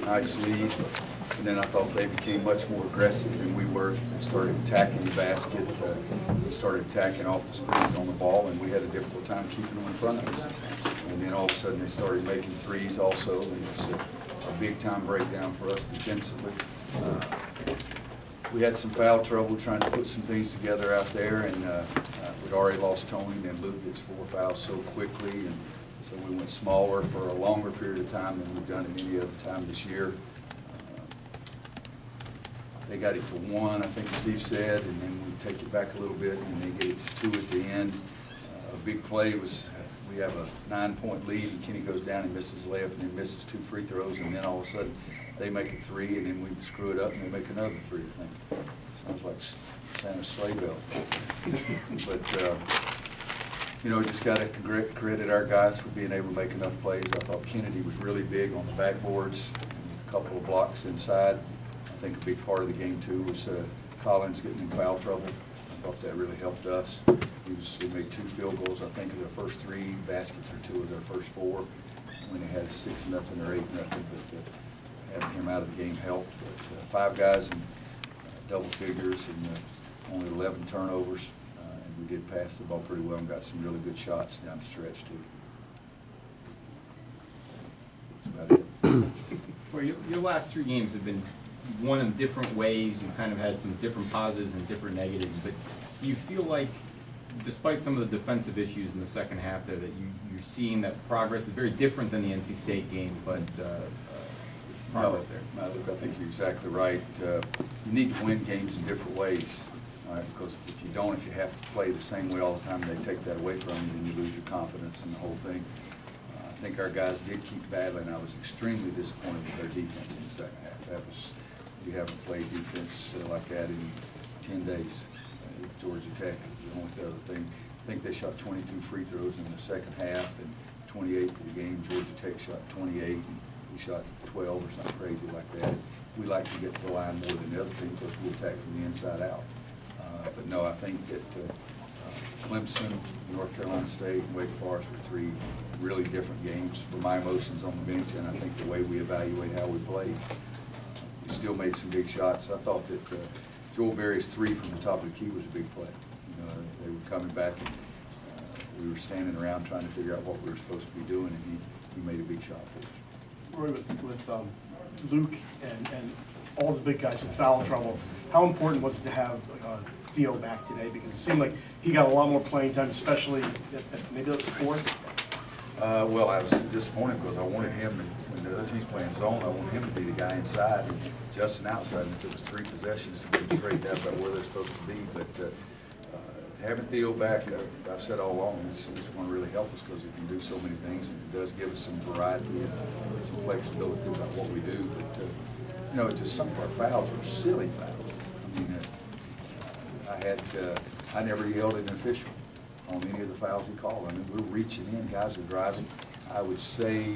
nice lead. And then I thought they became much more aggressive than we were. They started attacking the basket. We started attacking off the screens on the ball, and we had a difficult time keeping them in front of us. And then all of a sudden they started making threes also, and it was a big-time breakdown for us defensively. We had some foul trouble trying to put some things together out there, and we'd already lost Tony, and then Luke gets 4 fouls so quickly, and so we went smaller for a longer period of time than we've done at any other time this year. They got it to 1, I think Steve said, and then we take it back a little bit, and they get it to 2 at the end. A big play was, we have a 9-point lead, and Kenny goes down and misses a layup, and then misses 2 free throws, and then all of a sudden they make a 3, and then we screw it up, and they make another 3, I think. Sounds like Santa's sleigh bell. But, you know, just got to credit our guys for being able to make enough plays. I thought Kennedy was really big on the backboards, a couple of blocks inside. I think a big part of the game, too, was Collins getting in foul trouble. I thought that really helped us. He made 2 field goals, I think, of their first 3 baskets, or 2 of their first 4, when they had 6-0 or 8-0. But having him out of the game helped. But 5 guys in double figures and only 11 turnovers. And we did pass the ball pretty well and got some really good shots down the stretch, too. That's about it. Well, your last 3 games have been won in different ways. You've kind of had some different positives and different negatives, but do you feel like, despite some of the defensive issues in the second half there, that you're seeing that progress is very different than the NC State game, but progress there? No, look, I think you're exactly right. You need to win games in different ways, all right? Because if you don't, if you have to play the same way all the time, they take that away from you, and you lose your confidence in the whole thing. I think our guys did keep battling. I was extremely disappointed with their defense in the second half. We haven't played defense like that in 10 days. Georgia Tech is the only other thing. I think they shot 22 free throws in the second half and 28 for the game. Georgia Tech shot 28, and we shot 12 or something crazy like that. We like to get to the line more than the other team because we attack from the inside out. But no, I think that Clemson, North Carolina State, and Wake Forest were 3 really different games for my emotions on the bench, and I think the way we evaluate how we played. We still made some big shots. I thought that Joel Berry's 3 from the top of the key was a big play. You know, they were coming back, and we were standing around trying to figure out what we were supposed to be doing, and he made a big shot for us. Roy, with Luke and all the big guys in foul trouble, how important was it to have Theo back today? Because it seemed like he got a lot more playing time, especially at maybe the 4th. Well, I was disappointed because I wanted him, when the other team's playing zone, I wanted him to be the guy inside and Justin outside. And it took us 3 possessions to get them straightened out about where they're supposed to be. But having Theo back, I've said all along, it's going to really help us because it can do so many things, and it does give us some variety and some flexibility about what we do. But you know, just some of our fouls were silly fouls. I mean, I never yelled at an official on any of the fouls he called. I mean, we're reaching in, guys are driving. I would say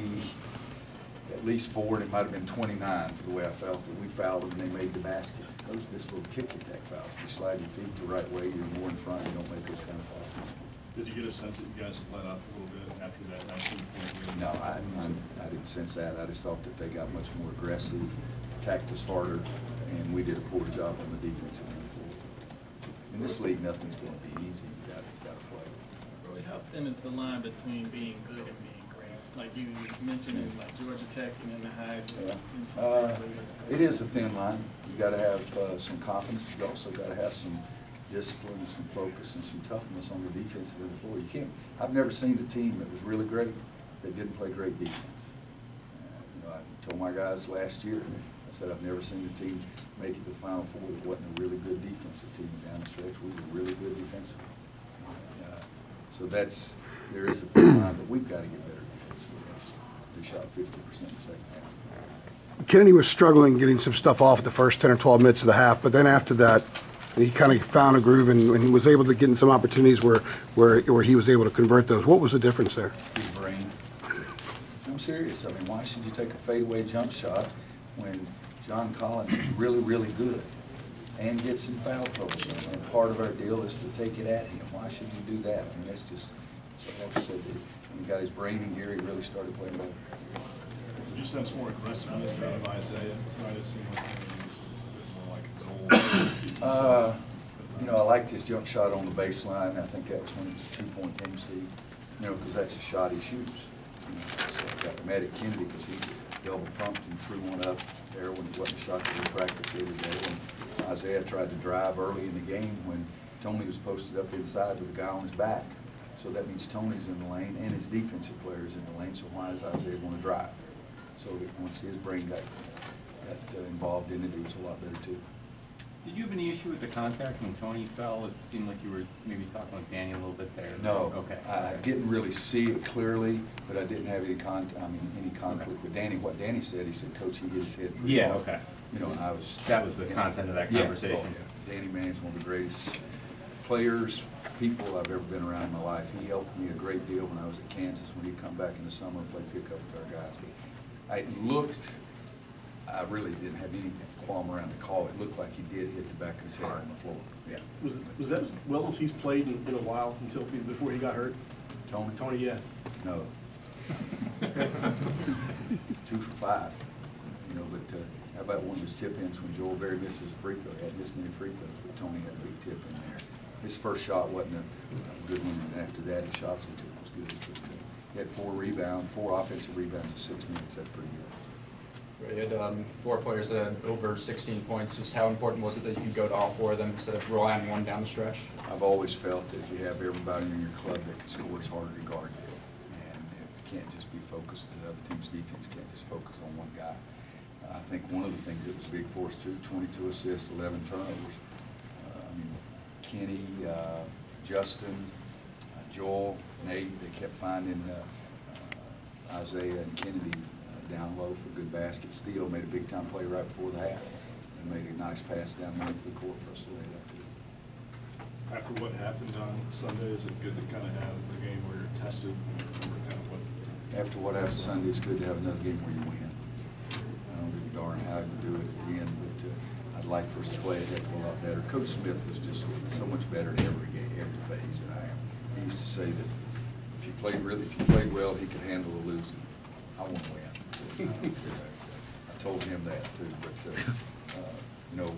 at least 4, and it might have been 29 for the way I felt that we fouled them and they made the basket. Those are just little tick-tack fouls. You slide your feet the right way, you're more in front, you don't make those kind of fouls. Did you get a sense that you guys let up a little bit after that 19-point game? No, I didn't sense that. I just thought that they got much more aggressive, attacked us harder, and we did a poor job on the defensive end. In this league, nothing's going to be easy. You got to play. Roy, how thin is the line between being good and being great? Like you mentioned in like Georgia Tech and in the highs. Yeah. It is a thin line. You got to have some confidence. You also got to have some discipline and some focus and some toughness on the defensive end of the floor. You can't. I've never seen a team that was really great that didn't play great defense. You know, I told my guys last year, I said I've never seen a team make it to the Final Four that wasn't a really good defensive team down the stretch. We were really good defensively. So there is a thin line, but we've got to get better defensively. They shot 50% in the second half. Kennedy was struggling getting some stuff off the first 10 or 12 minutes of the half, but then after that, he kind of found a groove and he was able to get in some opportunities where he was able to convert those. What was the difference there? His brain. I'm serious. I mean, why should you take a fadeaway jump shot when John Collins is really, really good and get some foul trouble? And part of our deal is to take it at him. Why should you do that? I mean, that's just, so like I said, when he got his brain in gear, he really started playing better. Did you sense more aggressiveness out of Isaiah? Tonight it seemed like maybe he was a bit more like his old season. You know, I liked his jump shot on the baseline. I think that was when it was a 2-point game, Steve. You know, because that's a shot he shoots. You know, so I got mad at Kennedy because he double pumped and threw one up there when it wasn't a shot that we practiced every day. And Isaiah tried to drive early in the game when Tony was posted up inside with a guy on his back. So that means Tony's in the lane and his defensive player's in the lane. So why is Isaiah going to drive? So once his brain got involved in it, it was a lot better too. Did you have any issue with the contact when Tony fell? It seemed like you were maybe talking with Danny a little bit there. No. Okay. I didn't really see it clearly, but I didn't have any conflict with Danny. What Danny said, he said, Coach, he hit his head pretty Yeah, hard. okay. You know, and I was. That was the content of that Yeah. conversation. Oh, yeah. Danny Manning's one of the greatest players, people I've ever been around in my life. He helped me a great deal when I was at Kansas, when he'd come back in the summer and play pickup with our guys. But I really didn't have any qualm around the call. It looked like he did hit the back of his head on the floor. Yeah. Was that as well as he's played in a while before he got hurt? Tony? Tony, yeah. No. 2 for 5. You know, but how about one of his tip-ins when Joel Berry misses a free throw? He had this many free throws, but Tony had a big tip in there. His first shot wasn't a good one, and after that, his shots he took was good. But, he had 4 offensive rebounds in 6 minutes. That's pretty good. You had 4 players that had over 16 points. Just how important was it that you could go to all 4 of them instead of relying on one down the stretch? I've always felt that if you have everybody in your club that can score, it's harder to guard you. And it can't just be focused, the other team's defense can't just focus on one guy. I think one of the things that was big for us too, 22 assists, 11 turnovers. Kenny, Justin, Joel, Nate, they kept finding Isaiah and Kennedy down low for good basket. Steele made a big-time play right before the half and made a nice pass down the length of the court for us to lay it up to. After what happened on Sunday, is it good to kind of have the game where you're tested and remember kind of what? After what happened Sunday, it's good to have another game where you win. I don't give a darn how you do it at the end, but I'd like for us to play a heck of a lot better. Coach Smith was just so much better in every game, every phase than I am. He used to say that if you played well, he could handle the losing. I want to win. I told him that too, but you know,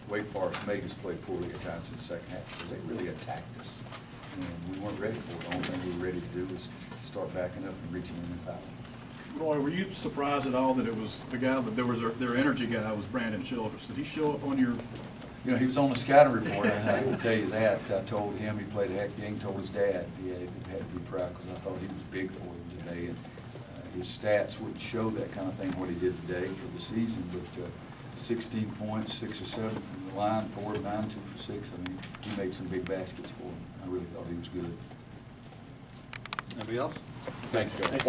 Wake Forest made us play poorly at times in the second half because they really attacked us, and we weren't ready for it. The only thing we were ready to do was start backing up and reaching in and fouling. Roy, were you surprised at all that it was the guy that there was their energy guy was Brandon Childress? Did he show up on your? You know, he was on the scouting report. I can tell you that. I told him he played a heck of a game. Told his dad he had to be proud because I thought he was big for him today. And his stats wouldn't show that kind of thing what he did today for the season, but 16 points, 6 or 7 from the line, 4 of 9, 2 for 6. I mean, he made some big baskets for him. I really thought he was good. Anybody else? Thanks, guys.